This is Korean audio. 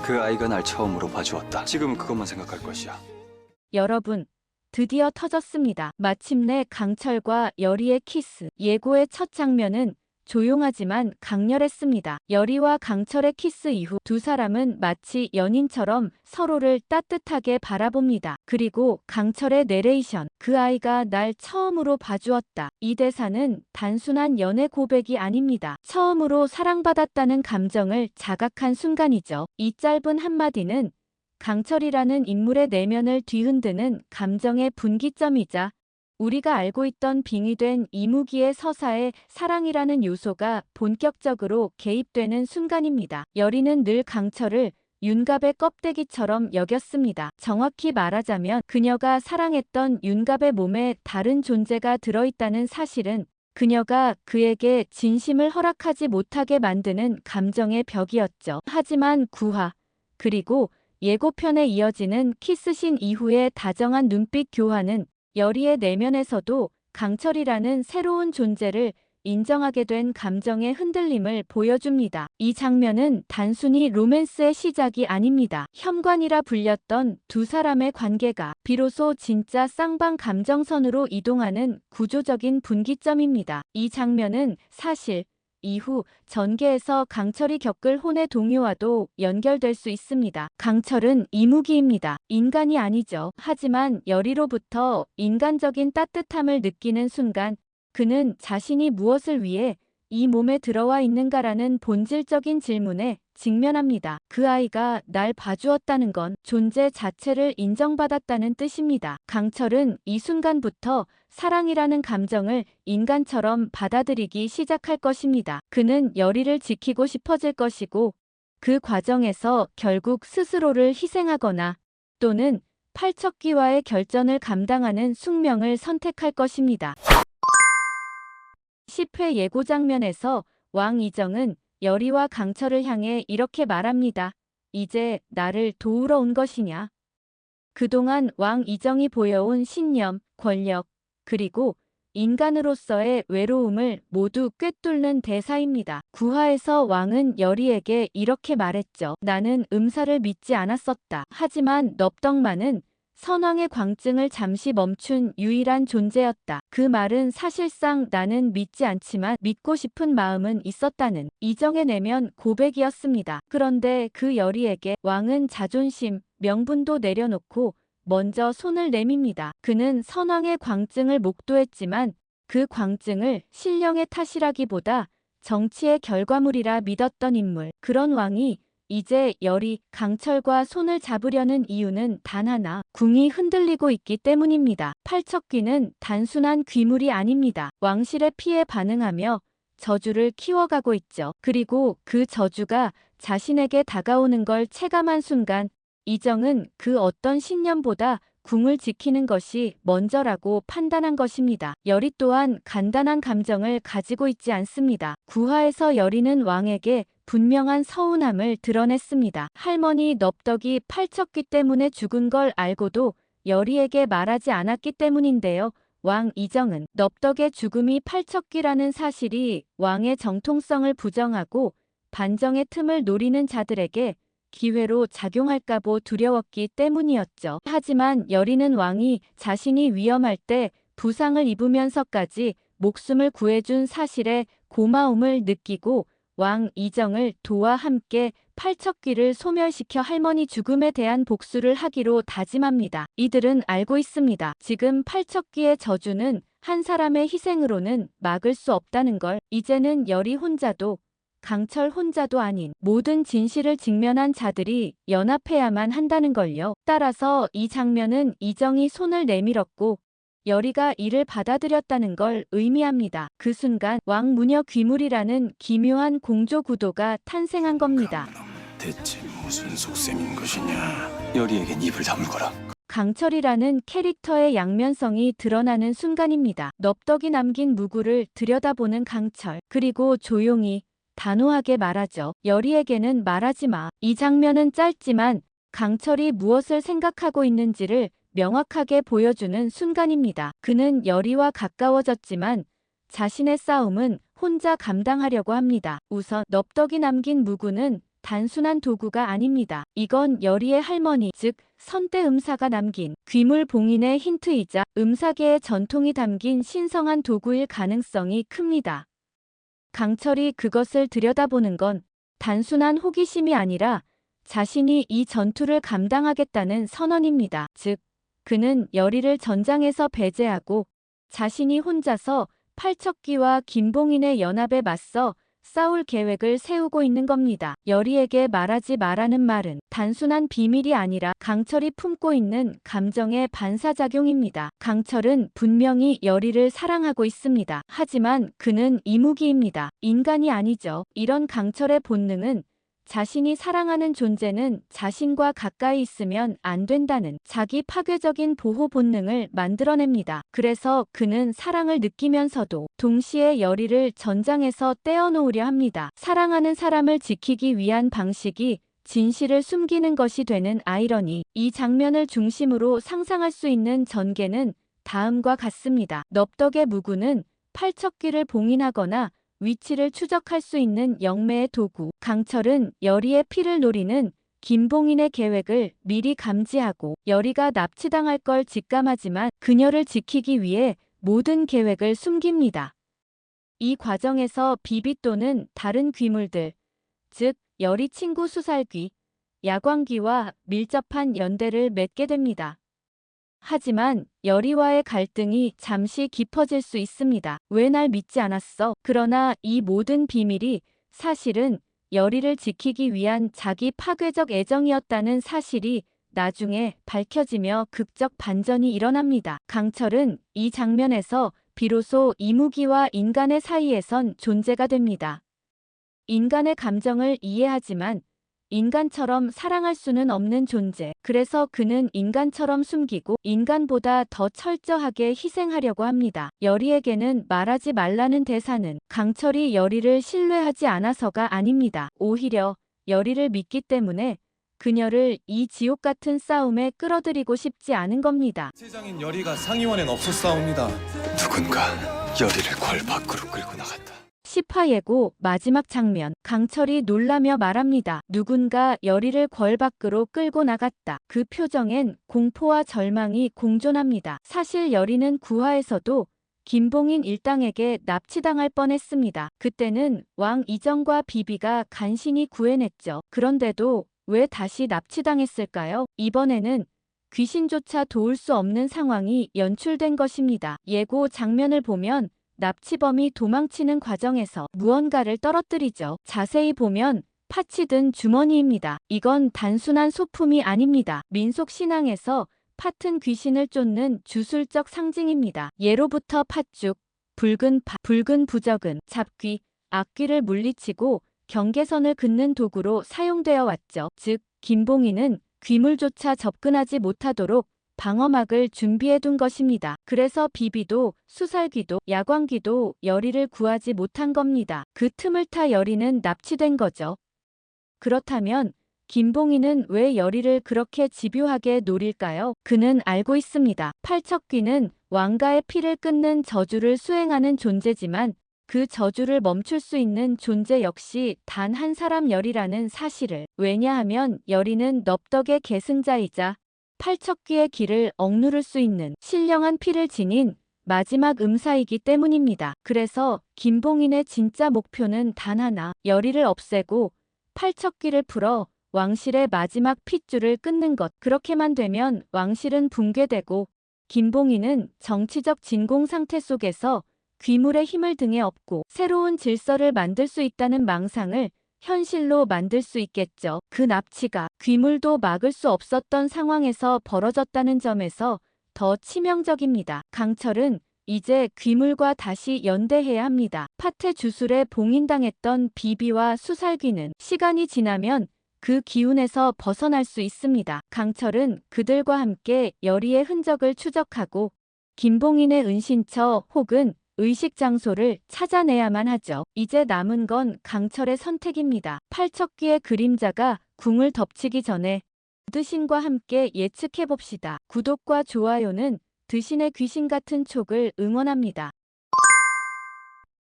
그 아이가 날 처음으로 봐주었다. 지금은 그것만 생각할 것이야. 여러분, 드디어 터졌습니다. 마침내 강철과 여리의 키스. 예고의 첫 장면은 조용하지만 강렬했습니다. 여리와 강철의 키스 이후 두 사람은 마치 연인처럼 서로를 따뜻하게 바라봅니다. 그리고 강철의 내레이션. 그 아이가 날 처음으로 봐주었다. 이 대사는 단순한 연애 고백이 아닙니다. 처음으로 사랑받았다는 감정을 자각한 순간이죠. 이 짧은 한마디는 강철이라는 인물의 내면을 뒤흔드는 감정의 분기점이자 우리가 알고 있던 빙의된 이무기의 서사에 사랑이라는 요소가 본격적으로 개입되는 순간입니다. 여리는 늘 강철을 윤갑의 껍데기처럼 여겼습니다. 정확히 말하자면 그녀가 사랑했던 윤갑의 몸에 다른 존재가 들어있다는 사실은 그녀가 그에게 진심을 허락하지 못하게 만드는 감정의 벽이었죠. 하지만 구화, 그리고 예고편에 이어지는 키스신 이후의 다정한 눈빛 교환은 여리의 내면에서도 강철이라는 새로운 존재를 인정하게 된 감정의 흔들림을 보여줍니다. 이 장면은 단순히 로맨스의 시작이 아닙니다. 현관이라 불렸던 두 사람의 관계가 비로소 진짜 쌍방 감정선으로 이동하는 구조적인 분기점입니다. 이 장면은 사실 이후 전개에서 강철이 겪을 혼의 동요와도 연결될 수 있습니다. 강철은 이무기입니다. 인간이 아니죠. 하지만 여리로부터 인간적인 따뜻함을 느끼는 순간 그는 자신이 무엇을 위해 이 몸에 들어와 있는가라는 본질적인 질문에 직면합니다. 그 아이가 날 봐주었다는 건 존재 자체를 인정받았다는 뜻입니다. 강철은 이 순간부터 사랑이라는 감정을 인간처럼 받아들이기 시작할 것입니다. 그는 여리를 지키고 싶어질 것이고 그 과정에서 결국 스스로를 희생하거나 또는 팔척귀와의 결전을 감당하는 숙명을 선택할 것입니다. 10회 예고 장면에서 왕이정은 여리와 강철을 향해 이렇게 말합니다. 이제 나를 도우러 온 것이냐? 그동안 왕이정이 보여온 신념, 권력, 그리고 인간으로서의 외로움을 모두 꿰뚫는 대사입니다. 구하에서 왕은 여리에게 이렇게 말했죠. 나는 음사를 믿지 않았었다. 하지만 넙덕만은 선왕의 광증을 잠시 멈춘 유일한 존재였다. 그 말은 사실상 나는 믿지 않지만 믿고 싶은 마음은 있었다는 이정의 내면 고백이었습니다. 그런데 그 여리에게 왕은 자존심, 명분도 내려놓고 먼저 손을 내밉니다. 그는 선왕의 광증을 목도했지만 그 광증을 신령의 탓이라기보다 정치의 결과물이라 믿었던 인물. 그런 왕이 이제 여리, 강철과 손을 잡으려는 이유는 단 하나, 궁이 흔들리고 있기 때문입니다. 팔척귀는 단순한 귀물이 아닙니다. 왕실의 피에 반응하며 저주를 키워가고 있죠. 그리고 그 저주가 자신에게 다가오는 걸 체감한 순간 이정은 그 어떤 신념보다 궁을 지키는 것이 먼저라고 판단한 것입니다. 여리 또한 간단한 감정을 가지고 있지 않습니다. 구하에서 여리는 왕에게 분명한 서운함을 드러냈습니다. 할머니 넙덕이 팔척귀 때문에 죽은 걸 알고도 여리에게 말하지 않았기 때문인데요. 왕 이정은 넙덕의 죽음이 팔척귀라는 사실이 왕의 정통성을 부정하고 반정의 틈을 노리는 자들에게 기회로 작용할까보 두려웠기 때문이었죠. 하지만 여리는 왕이 자신이 위험할 때 부상을 입으면서까지 목숨을 구해준 사실에 고마움을 느끼고 왕 이정을 도와 함께 팔척귀를 소멸시켜 할머니 죽음에 대한 복수를 하기로 다짐합니다. 이들은 알고 있습니다. 지금 팔척귀의 저주는 한 사람의 희생으로는 막을 수 없다는 걸. 이제는 여리 혼자도 강철 혼자도 아닌 모든 진실을 직면한 자들이 연합해야만 한다는 걸요. 따라서 이 장면은 이정이 손을 내밀었고 여리가 이를 받아들였다는 걸 의미합니다. 그 순간 왕무녀 귀물이라는 기묘한 공조 구도가 탄생한 겁니다. 대체 무슨 속셈인 것이냐? 여리에겐 입을 다물거라. 강철이라는 캐릭터의 양면성이 드러나는 순간입니다. 넙덕이 남긴 무구를 들여다보는 강철. 그리고 조용히 단호하게 말하죠. 여리에게는 말하지 마. 이 장면은 짧지만 강철이 무엇을 생각하고 있는지를 명확하게 보여주는 순간입니다. 그는 여리와 가까워졌지만 자신의 싸움은 혼자 감당하려고 합니다. 우선 넙덕이 남긴 무구는 단순한 도구가 아닙니다. 이건 여리의 할머니, 즉 선대 음사가 남긴 귀물 봉인의 힌트이자 음사계의 전통이 담긴 신성한 도구일 가능성이 큽니다. 강철이 그것을 들여다보는 건 단순한 호기심이 아니라 자신이 이 전투를 감당하겠다는 선언입니다. 즉, 그는 여리를 전장에서 배제하고 자신이 혼자서 팔척귀와 김봉인의 연합에 맞서 싸울 계획을 세우고 있는 겁니다. 여리에게 말하지 말라는 말은 단순한 비밀이 아니라 강철이 품고 있는 감정의 반사작용입니다. 강철은 분명히 여리를 사랑하고 있습니다. 하지만 그는 이무기입니다. 인간이 아니죠. 이런 강철의 본능은 자신이 사랑하는 존재는 자신과 가까이 있으면 안 된다는 자기 파괴적인 보호 본능을 만들어냅니다. 그래서 그는 사랑을 느끼면서도 동시에 여리를 전장에서 떼어놓으려 합니다. 사랑하는 사람을 지키기 위한 방식이 진실을 숨기는 것이 되는 아이러니. 이 장면을 중심으로 상상할 수 있는 전개는 다음과 같습니다. 넙덕의 무구는 팔척귀를 봉인하거나 위치를 추적할 수 있는 영매의 도구. 강철은 여리의 피를 노리는 김봉인의 계획을 미리 감지하고 여리가 납치당할 걸 직감하지만 그녀를 지키기 위해 모든 계획을 숨깁니다. 이 과정에서 비비 또는 다른 귀물들, 즉 여리 친구 수살귀, 야광귀와 밀접한 연대를 맺게 됩니다. 하지만 여리와의 갈등이 잠시 깊어질 수 있습니다. 왜 날 믿지 않았어? 그러나 이 모든 비밀이 사실은 여리를 지키기 위한 자기 파괴적 애정이었다는 사실이 나중에 밝혀지며 극적 반전이 일어납니다. 강철은 이 장면에서 비로소 이무기와 인간의 사이에선 존재가 됩니다. 인간의 감정을 이해하지만 인간처럼 사랑할 수는 없는 존재. 그래서 그는 인간처럼 숨기고 인간보다 더 철저하게 희생하려고 합니다. 여리에게는 말하지 말라는 대사는 강철이 여리를 신뢰하지 않아서가 아닙니다. 오히려 여리를 믿기 때문에 그녀를 이 지옥 같은 싸움에 끌어들이고 싶지 않은 겁니다. 세장인 여리가 상의원엔 없었사옵니다. 누군가 여리를 궐 밖으로 끌고 나갔다. 10화 예고 마지막 장면. 강철이 놀라며 말합니다. 누군가 여리를 궐 밖으로 끌고 나갔다. 그 표정엔 공포와 절망이 공존합니다. 사실 여리는 9화에서도 김봉인 일당에게 납치당할 뻔했습니다. 그때는 왕 이정과 비비가 간신히 구해냈죠. 그런데도 왜 다시 납치당했을까요? 이번에는 귀신조차 도울 수 없는 상황이 연출된 것입니다. 예고 장면을 보면 납치범이 도망치는 과정에서 무언가를 떨어뜨리죠. 자세히 보면 팥이 든 주머니입니다. 이건 단순한 소품이 아닙니다. 민속 신앙에서 팥은 귀신을 쫓는 주술적 상징입니다. 예로부터 팥죽, 붉은 팥, 붉은 부적은 잡귀, 악귀를 물리치고 경계선을 긋는 도구로 사용되어 왔죠. 즉, 김봉인은 귀물조차 접근하지 못하도록 방어막을 준비해둔 것입니다. 그래서 비비도 수살귀도 야광귀도 여리를 구하지 못한 겁니다. 그 틈을 타 여리는 납치된 거죠. 그렇다면 김봉인은 왜 여리를 그렇게 집요하게 노릴까요? 그는 알고 있습니다. 팔척귀는 왕가의 피를 끊는 저주를 수행하는 존재지만 그 저주를 멈출 수 있는 존재 역시 단 한 사람 여리라는 사실을. 왜냐하면 여리는 넙덕의 계승자이자 팔척귀의 길을 억누를 수 있는 신령한 피를 지닌 마지막 음사이기 때문입니다. 그래서 김봉인의 진짜 목표는 단 하나, 여리를 없애고 팔척귀를 풀어 왕실의 마지막 핏줄을 끊는 것. 그렇게만 되면 왕실은 붕괴되고 김봉인은 정치적 진공 상태 속에서 귀물의 힘을 등에 업고 새로운 질서를 만들 수 있다는 망상을 현실로 만들 수 있겠죠. 그 납치가 귀물도 막을 수 없었던 상황에서 벌어졌다는 점에서 더 치명적입니다. 강철은 이제 귀물과 다시 연대해야 합니다. 팥의 주술에 봉인당했던 비비와 수살귀는 시간이 지나면 그 기운에서 벗어날 수 있습니다. 강철은 그들과 함께 여리의 흔적을 추적하고 김봉인의 은신처 혹은 의식 장소를 찾아내야만 하죠. 이제 남은 건 강철의 선택입니다. 팔척귀의 그림자가 궁을 덮치기 전에 드신과 함께 예측해봅시다. 구독과 좋아요는 드신의 귀신 같은 촉을 응원합니다.